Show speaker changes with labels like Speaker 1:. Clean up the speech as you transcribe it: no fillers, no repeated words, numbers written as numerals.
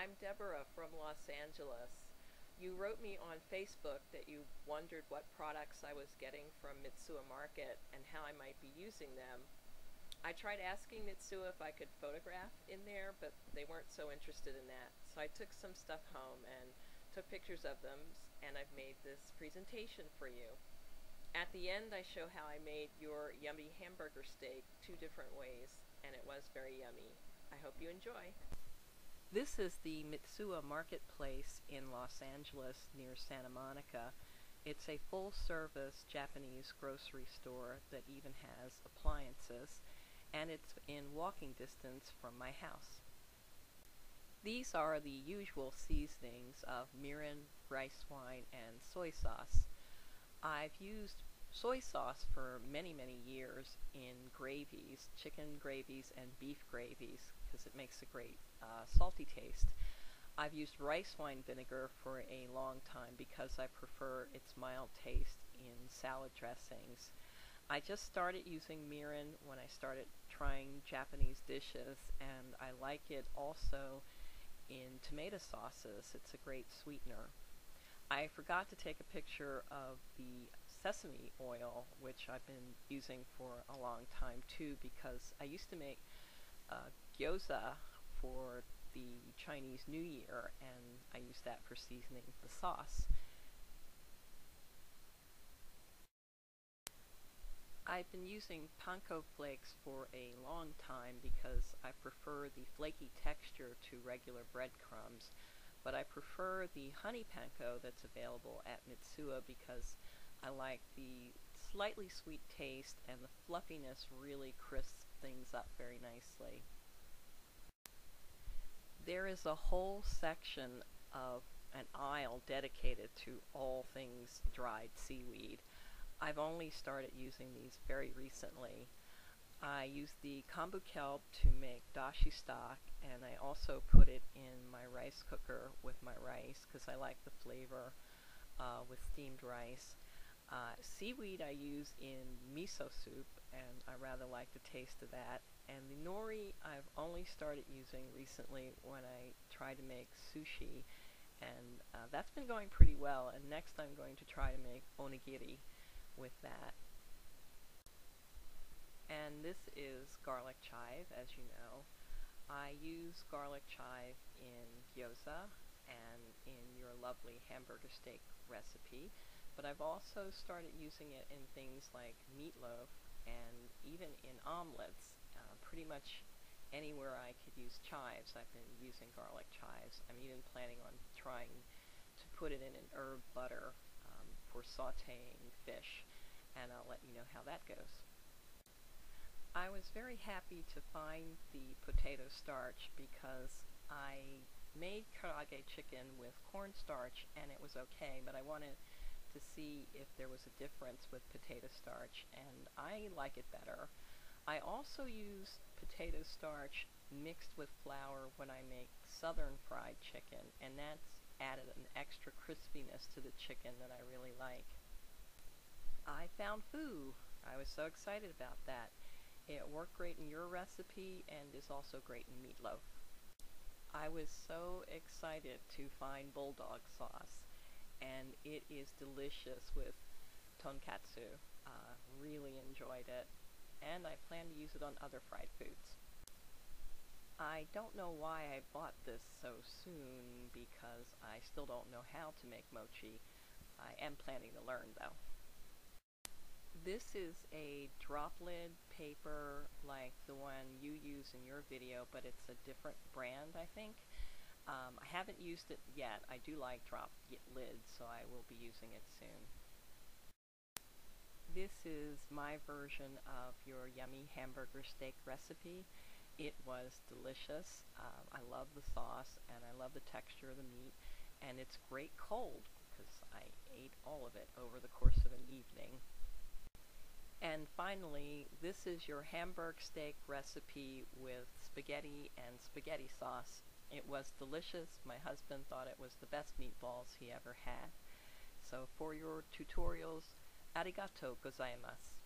Speaker 1: I'm Deborah from Los Angeles. You wrote me on Facebook that you wondered what products I was getting from Mitsuwa Market and how I might be using them. I tried asking Mitsuwa if I could photograph in there, but they weren't so interested in that. So I took some stuff home and took pictures of them, and I've made this presentation for you. At the end, I show how I made your yummy hamburger steak 2 different ways, and it was very yummy. I hope you enjoy. This is the Mitsuwa Marketplace in Los Angeles near Santa Monica. It's a full-service Japanese grocery store that even has appliances, and it's in walking distance from my house. These are the usual seasonings of mirin, rice wine, and soy sauce. I've used soy sauce for many, many years in gravies, chicken gravies and beef gravies, because it makes a great salty taste. I've used rice wine vinegar for a long time because I prefer its mild taste in salad dressings. I just started using mirin when I started trying Japanese dishes, and I like it also in tomato sauces. It's a great sweetener. I forgot to take a picture of the sesame oil, which I've been using for a long time too, because I used to make gyoza for the Chinese New Year, and I use that for seasoning the sauce. I've been using panko flakes for a long time because I prefer the flaky texture to regular breadcrumbs, but I prefer the honey panko that's available at Mitsuwa because I like the slightly sweet taste, and the fluffiness really crisps things up very nicely. There is a whole section of an aisle dedicated to all things dried seaweed. I've only started using these very recently. I use the kombu kelp to make dashi stock, and I also put it in my rice cooker with my rice because I like the flavor with steamed rice. Seaweed I use in miso soup, and I rather like the taste of that. And the nori I've only started using recently when I try to make sushi, and that's been going pretty well, and next I'm going to try to make onigiri with that. And this is garlic chive, as you know. I use garlic chive in gyoza and in your lovely hamburger steak recipe, but I've also started using it in things like meatloaf and even in omelets. Pretty much anywhere I could use chives, I've been using garlic chives. I'm even planning on trying to put it in an herb butter for sauteing fish, and I'll let you know how that goes. I was very happy to find the potato starch because I made karaage chicken with cornstarch and it was okay, but I wanted to see if there was a difference with potato starch, and I like it better. I also use potato starch mixed with flour when I make southern fried chicken, and that's added an extra crispiness to the chicken that I really like. I found foo. I was so excited about that. It worked great in your recipe and is also great in meatloaf. I was so excited to find bulldog sauce, and it is delicious with tonkatsu. Really enjoyed it, and I plan to use it on other fried foods. I don't know why I bought this so soon because I still don't know how to make mochi. I am planning to learn though. This is a drop lid paper like the one you use in your video, but it's a different brand, I think. I haven't used it yet. I do like drop lids, so I will be using it soon. This is my version of your yummy hamburger steak recipe. It was delicious. I love the sauce, and I love the texture of the meat, and it's great cold because I ate all of it over the course of an evening. And finally, this is your hamburg steak recipe with spaghetti and spaghetti sauce. It was delicious. My husband thought it was the best meatballs he ever had. So for your tutorials, arigatou gozaimasu.